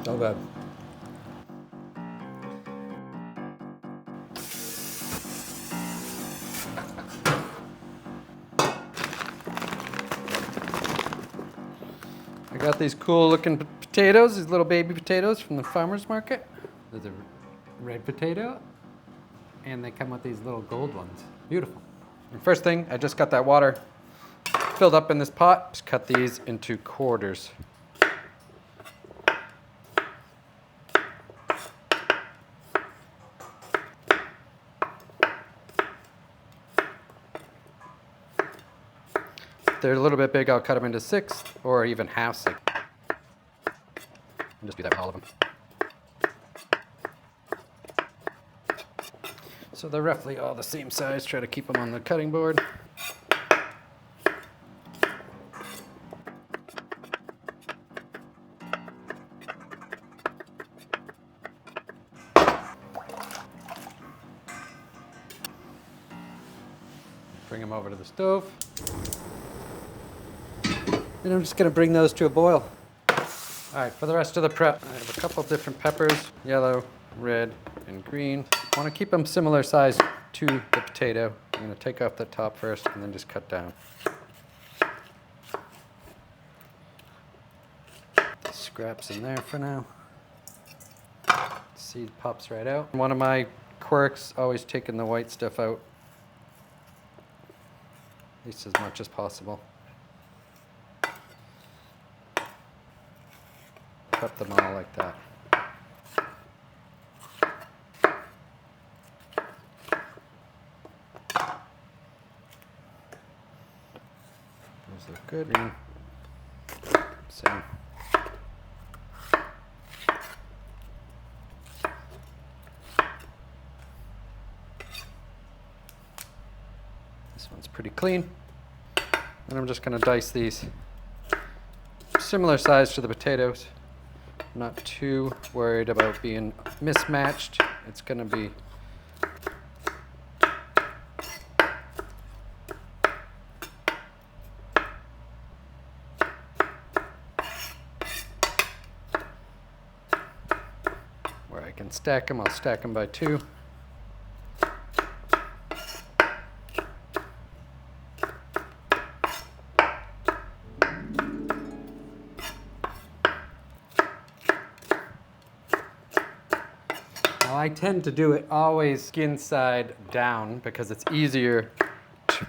So good. I got these cool looking potatoes, these little baby potatoes from the farmer's market. There's a red potato, and they come with these little gold ones. Beautiful. And first thing, I just got that water filled up in this pot. Just cut these into quarters. If they're a little bit big, I'll cut them into 6 or even halves. And just do that with all of them. So they're roughly all the same size. Try to keep them on the cutting board. Bring them over to the stove. And I'm just gonna bring those to a boil. All right, for the rest of the prep, I have a couple different peppers, yellow, red, and green. I wanna keep them similar size to the potato. I'm gonna take off the top first and then just cut down. Scraps in there for now. Seed pops right out. One of my quirks, always taking the white stuff out. At least as much as possible. Cut them all like that. Those look good. Same. This one's pretty clean. And I'm just going to dice these. Similar size to the potatoes. I'm not too worried about being mismatched. It's going to be where I can stack them. I'll stack them by 2. I tend to do it always skin side down because it's easier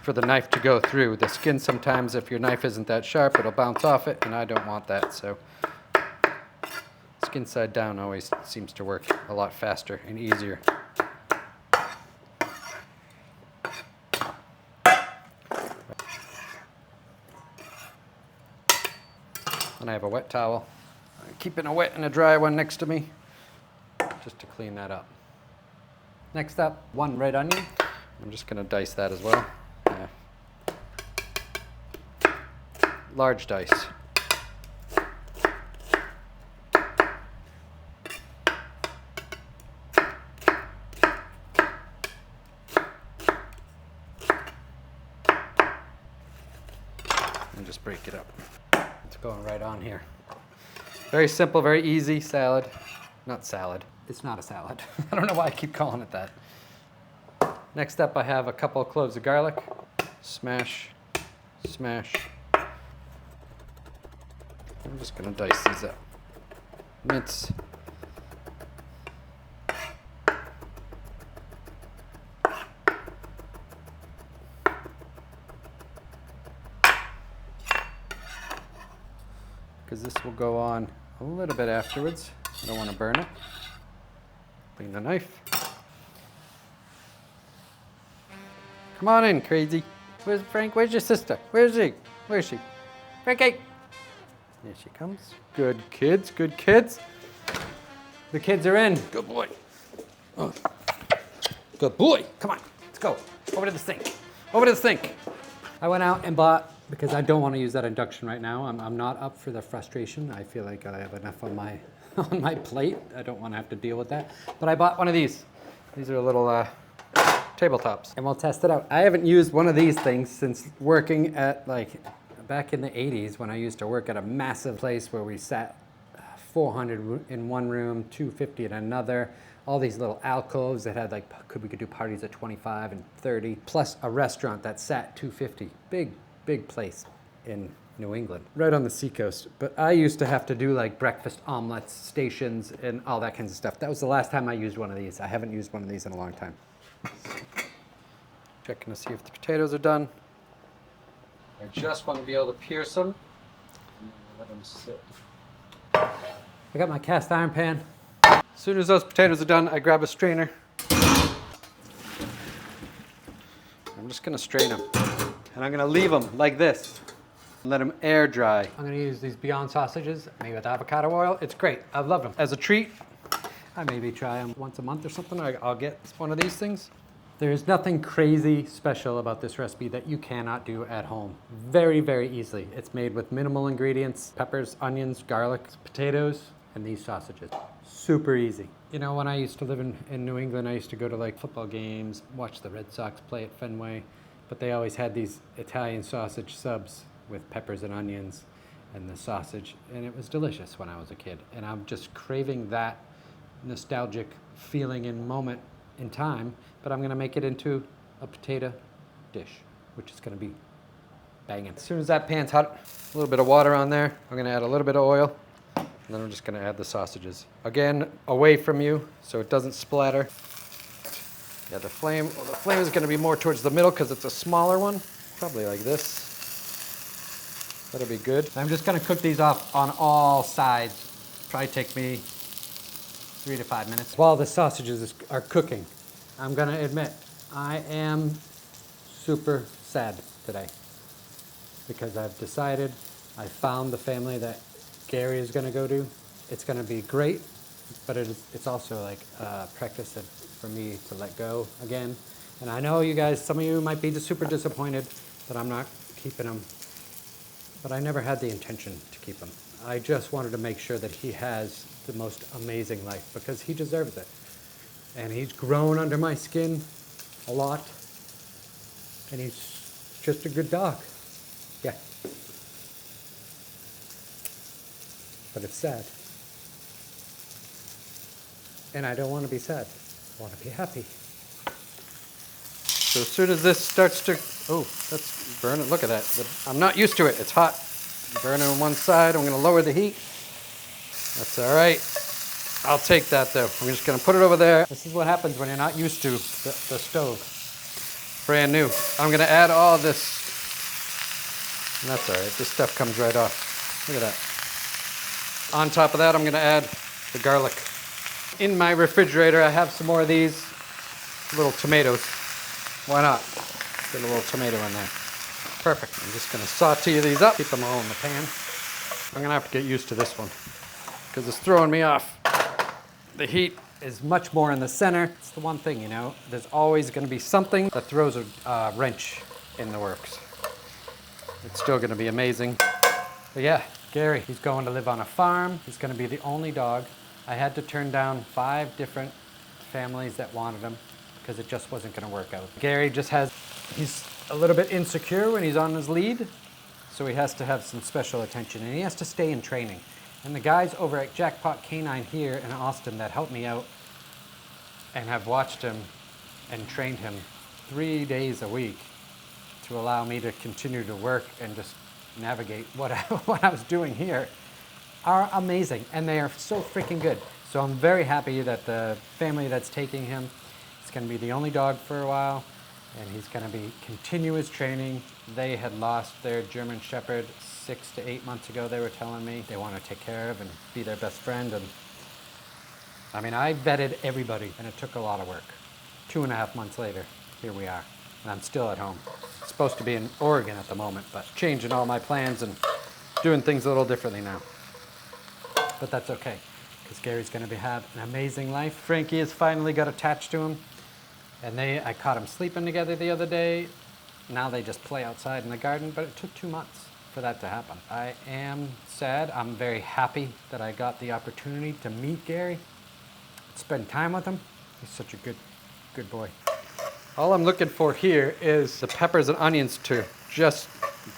for the knife to go through. The skin sometimes, if your knife isn't that sharp, it'll bounce off it, and I don't want that. So skin side down always seems to work a lot faster and easier. And I have a wet towel. I'm keeping a wet and a dry one next to me, just to clean that up. Next up, 1 red onion. I'm just gonna dice that as well. Large dice. And just break it up. It's going right on here. Very simple, very easy salad. Not salad. It's not a salad. I don't know why I keep calling it that. Next up, I have a couple of cloves of garlic. Smash, smash. I'm just gonna dice these up. Mince. Because this will go on a little bit afterwards. I don't want to burn it. Clean the knife. Come on in, crazy. Where's Frank? Where's your sister? Where is she? Where is she? Frankie! Here she comes. Good kids, good kids. The kids are in. Good boy. Oh. Good boy. Come on, let's go. Over to the sink. Over to the sink. I went out and bought, because I don't want to use that induction right now. I'm not up for the frustration. I feel like I have enough on my plate. I don't want to have to deal with that. But I bought one of these. These are little tabletops, and we'll test it out. I haven't used one of these things since working at, like, back in the 80s when I used to work at a massive place where we sat 400 in one room, 250 in another. All these little alcoves that had like, we could do parties at 25 and 30, plus a restaurant that sat 250. Big place in New England, right on the seacoast. But I used to have to do like breakfast omelets, stations, and all that kinds of stuff. That was the last time I used one of these. I haven't used one of these in a long time. Checking to see if the potatoes are done. I just want to be able to pierce them. Let them sit. I got my cast iron pan. As soon as those potatoes are done, I grab a strainer. I'm just gonna strain them. And I'm gonna leave them like this. Let them air dry. I'm gonna use these Beyond sausages made with avocado oil. It's great, I love them. As a treat, I maybe try them once a month or something. I'll get one of these things. There's nothing crazy special about this recipe that you cannot do at home. Very easily. It's made with minimal ingredients: peppers, onions, garlic, potatoes, and these sausages. Super easy. You know, when I used to live in New England, I used to go to like football games, watch the Red Sox play at Fenway, but they always had these Italian sausage subs with peppers and onions and the sausage, and it was delicious when I was a kid. And I'm just craving that nostalgic feeling and moment in time, but I'm gonna make it into a potato dish, which is gonna be banging. As soon as that pan's hot, a little bit of water on there, I'm gonna add a little bit of oil, and then I'm just gonna add the sausages. Again, away from you, so it doesn't splatter. Yeah, the flame is gonna be more towards the middle because it's a smaller one, probably like this. That'll be good. I'm just gonna cook these off on all sides. Probably take me 3 to 5 minutes. While the sausages are cooking, I'm gonna admit, I am super sad today because I've decided I found the family that Gary is gonna go to. It's gonna be great, but it's also like practice for me to let go again. And I know you guys, some of you might be super disappointed that I'm not keeping him, but I never had the intention to keep him. I just wanted to make sure that he has the most amazing life because he deserves it. And he's grown under my skin a lot, and he's just a good dog. Yeah. But it's sad. And I don't want to be sad. I want to be happy. So as soon as this starts to, oh, that's burning. Look at that. I'm not used to it. It's hot. Burning on one side. I'm going to lower the heat. That's all right. I'll take that though. I'm just going to put it over there. This is what happens when you're not used to the stove. Brand new. I'm going to add all this. And that's all right. This stuff comes right off. Look at that. On top of that, I'm going to add the garlic. In my refrigerator, I have some more of these little tomatoes. Why not? Get a little tomato in there. Perfect. I'm just going to saute these up. Keep them all in the pan. I'm going to have to get used to this one because it's throwing me off. The heat is much more in the center. It's the one thing, you know, there's always going to be something that throws a wrench in the works. It's still going to be amazing. But yeah, Gary, he's going to live on a farm. He's going to be the only dog. I had to turn down 5 different families that wanted him because it just wasn't going to work out. Gary just he's a little bit insecure when he's on his lead, so he has to have some special attention, and he has to stay in training. And the guys over at Jackpot Canine here in Austin that helped me out and have watched him and trained him 3 days a week to allow me to continue to work and just navigate what I was doing here are amazing, and they are so freaking good. So I'm very happy that the family that's taking him is going to be the only dog for a while, and he's going to be continuous training. They had lost their German Shepherd 6 to 8 months ago, they were telling me. They want to take care of and be their best friend. And I mean, I vetted everybody, and it took a lot of work. 2.5 months later, here we are, and I'm still at home. Supposed to be in Oregon at the moment, but changing all my plans and doing things a little differently now. But that's okay, because Gary's going to have an amazing life. Frankie has finally got attached to him, and I caught them sleeping together the other day. Now they just play outside in the garden, but it took 2 months for that to happen. I am sad. I'm very happy that I got the opportunity to meet Gary, spend time with him. He's such a good boy. All I'm looking for here is the peppers and onions to just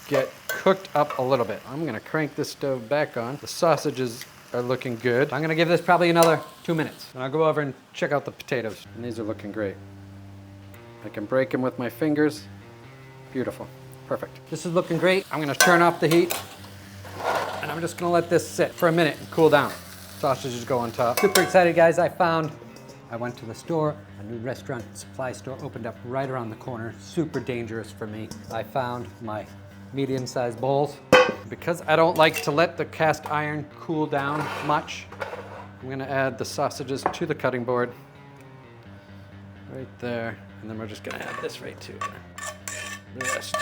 get cooked up a little bit. I'm gonna crank this stove back on. The sausages are looking good. I'm gonna give this probably another 2 minutes, and I'll go over and check out the potatoes. And these are looking great. I can break them with my fingers. Beautiful, perfect. This is looking great. I'm gonna turn off the heat, and I'm just gonna let this sit for a minute and cool down. Sausages go on top. Super excited, guys. I went to the store, a new restaurant supply store opened up right around the corner. Super dangerous for me. I found my medium-sized bowls. Because I don't like to let the cast iron cool down much, I'm gonna add the sausages to the cutting board. Right there. And then we're just gonna add this right to the rest.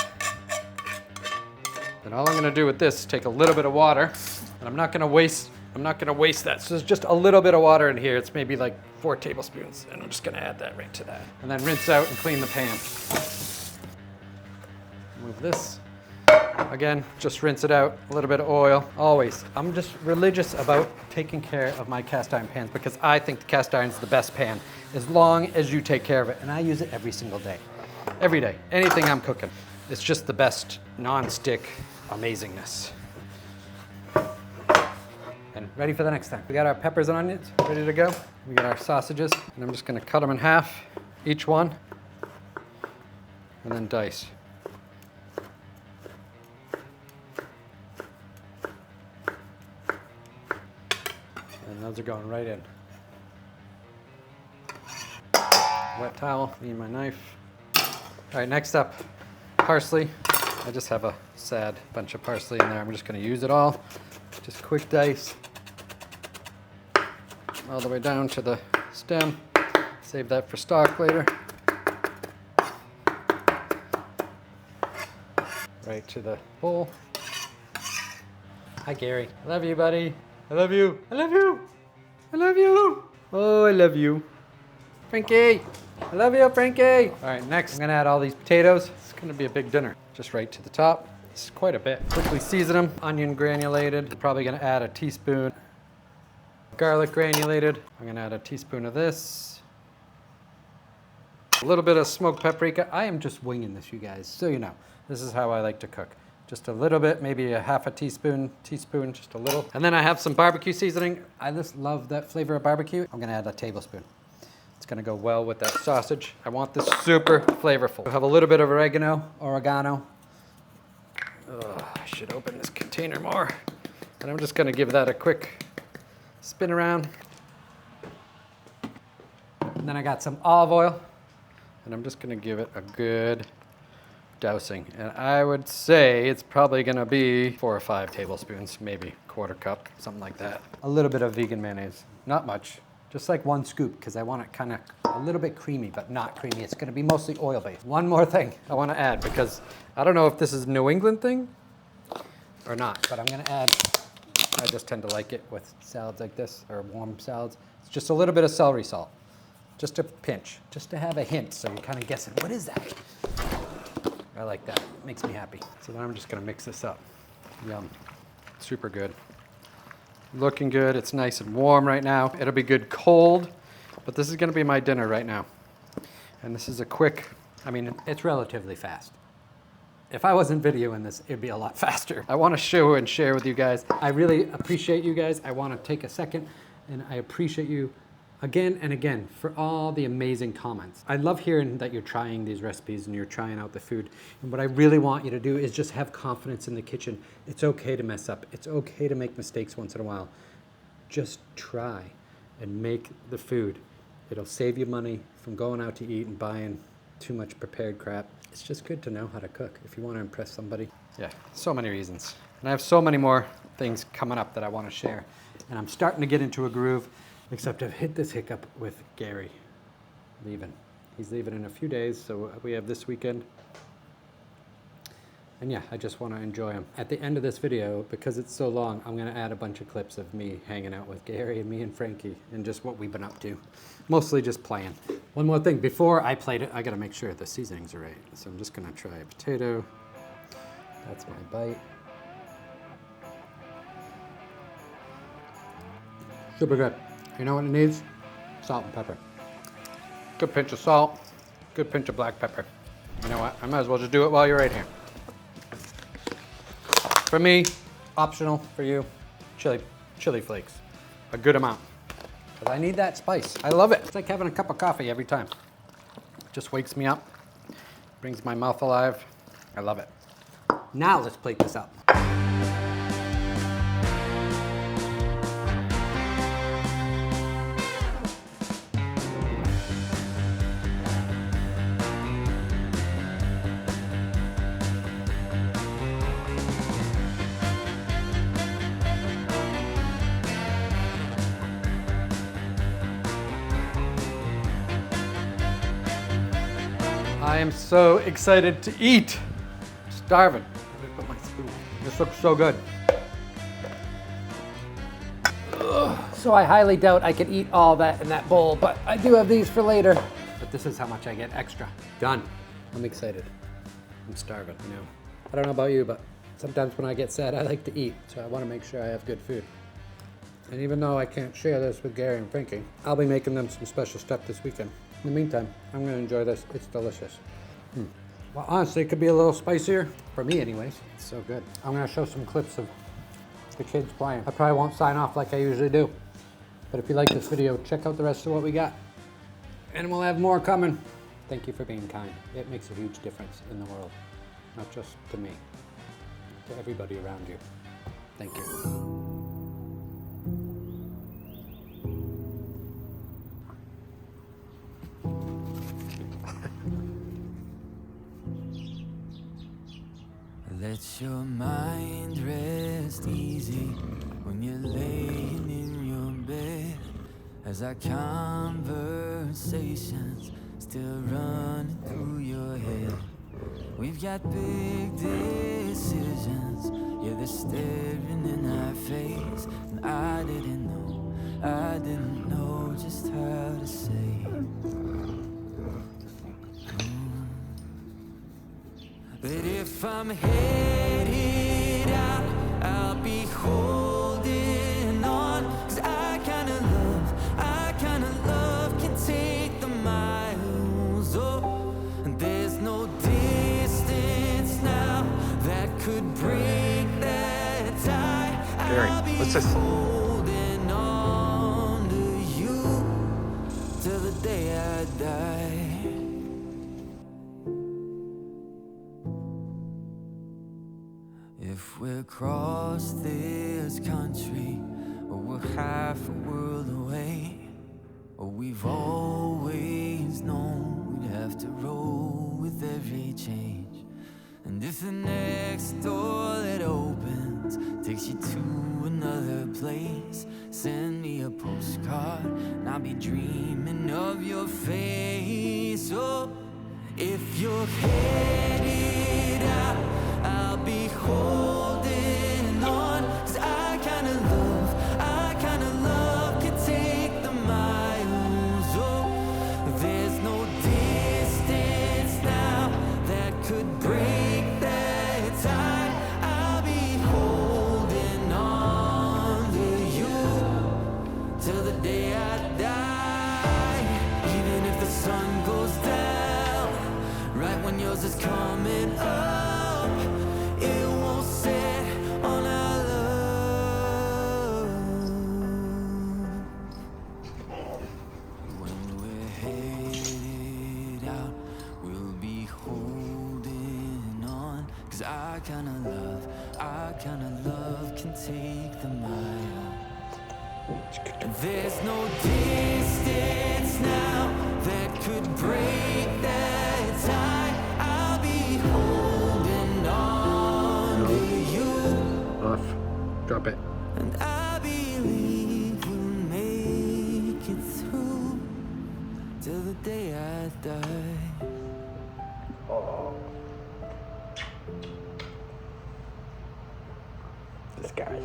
And all I'm gonna do with this is take a little bit of water, and I'm not gonna waste that. So there's just a little bit of water in here. It's maybe like 4 tablespoons, and I'm just gonna add that right to that. And then rinse out and clean the pan. Move this. Again, just rinse it out, a little bit of oil. Always, I'm just religious about taking care of my cast iron pans because I think the cast iron is the best pan as long as you take care of it. And I use it every single day. Every day, anything I'm cooking. It's just the best non-stick amazingness. And ready for the next time. We got our peppers and onions ready to go. We got our sausages, and I'm just gonna cut them in half, each one, and then dice. And those are going right in. Wet towel, clean my knife. All right, next up, parsley. I just have a sad bunch of parsley in there. I'm just gonna use it all. Just quick dice. All the way down to the stem. Save that for stock later. Right to the bowl. Hi, Gary. I love you, buddy. I love you. I love you. I love you. Oh, I love you. Frankie. I love you, Frankie. All right, next I'm gonna add all these potatoes. It's gonna be a big dinner. Just right to the top. It's quite a bit. Quickly season them. Onion granulated. Probably gonna add a teaspoon. Garlic granulated. I'm gonna add a teaspoon of this. A little bit of smoked paprika. I am just winging this, you guys, so you know. This is how I like to cook. Just a little bit, maybe a half a teaspoon, just a little. And then I have some barbecue seasoning. I just love that flavor of barbecue. I'm gonna add a tablespoon. It's gonna go well with that sausage. I want this super flavorful. I have a little bit of oregano. I should open this container more. And I'm just gonna give that a quick spin around. And then I got some olive oil, and I'm just gonna give it a good dousing. And I would say it's probably gonna be 4 or 5 tablespoons, maybe quarter cup, something like that. A little bit of vegan mayonnaise, not much, just like 1 scoop, because I want it kind of a little bit creamy, but not creamy. It's gonna be mostly oil-based. One more thing I wanna add, because I don't know if this is a New England thing or not, but I'm gonna add, I just tend to like it with salads like this, or warm salads. It's just a little bit of celery salt, just a pinch, just to have a hint, so you're kind of guessing, what is that? I like that, it makes me happy. So then I'm just gonna mix this up. Yum, super good. Looking good, it's nice and warm right now. It'll be good cold, but this is gonna be my dinner right now. And this is a quick, I mean, it's relatively fast. If I wasn't videoing this, it'd be a lot faster. I wanna show and share with you guys. I really appreciate you guys. I wanna take a second, and I appreciate you again and again for all the amazing comments. I love hearing that you're trying these recipes and you're trying out the food. And what I really want you to do is just have confidence in the kitchen. It's okay to mess up. It's okay to make mistakes once in a while. Just try and make the food. It'll save you money from going out to eat and buying too much prepared crap. It's just good to know how to cook if you want to impress somebody. Yeah, so many reasons. And I have so many more things coming up that I want to share. And I'm starting to get into a groove. Except I've hit this hiccup with Gary leaving. He's leaving in a few days, so we have this weekend. And yeah, I just want to enjoy him. At the end of this video, because it's so long, I'm going to add a bunch of clips of me hanging out with Gary and me and Frankie and just what we've been up to. Mostly just playing. One more thing, before I plate it, I got to make sure the seasonings are right. So I'm just going to try a potato. That's my bite. Super good. You know what it needs? Salt and pepper. Good pinch of salt, good pinch of black pepper. You know what? I might as well just do it while you're right here. For me, optional. For you, chili. chili flakes, a good amount. Because I need that spice. I love it. It's like having a cup of coffee every time. It just wakes me up, brings my mouth alive. I love it. Now let's plate this up. I am so excited to eat. I'm starving. Let me put my spoon. This looks so good. Ugh. So I highly doubt I could eat all that in that bowl, but I do have these for later. But this is how much I get extra. Done. I'm excited. I'm starving, you know. I don't know about you, but sometimes when I get sad, I like to eat. So I want to make sure I have good food. And even though I can't share this with Gary and Frankie, I'll be making them some special stuff this weekend. In the meantime, I'm going to enjoy this. It's delicious. Well, honestly, it could be a little spicier. For me, anyways. It's so good. I'm going to show some clips of the kids playing. I probably won't sign off like I usually do. But if you like this video, check out the rest of what we got. And we'll have more coming. Thank you for being kind. It makes a huge difference in the world. Not just to me, to everybody around you. Thank you. Let your mind rest easy when you're laying in your bed, as our conversations still running through your head. We've got big decisions, yeah, they're staring in our face, and I didn't know just how to say. But if I'm headed out, I'll be holding on. 'Cause I kinda love can take the miles. Oh, and there's no distance now that could break that tie. Gary, what's this? Holding on to you till the day I die. If we're across this country, or we're half a world away, or we've always known we'd have to roll with every change. And if the next door that opens takes you to another place, send me a postcard and I'll be dreaming of your face. Oh, if you're headed out, I'll be holding on. 'Cause I kinda love can take the miles. Oh, there's no distance now that could break that tie. I'll be holding on to you till the day I die. Even if the sun goes down right when yours is coming up, it won't set on our love. When we're headed out, we'll be holding on. 'Cause I kinda love can take the mile. There's no distance now that could break that tie. I'll be holding on to you. Off. Drop it. And I believe we'll make it through till the day I die. Oh. This guy.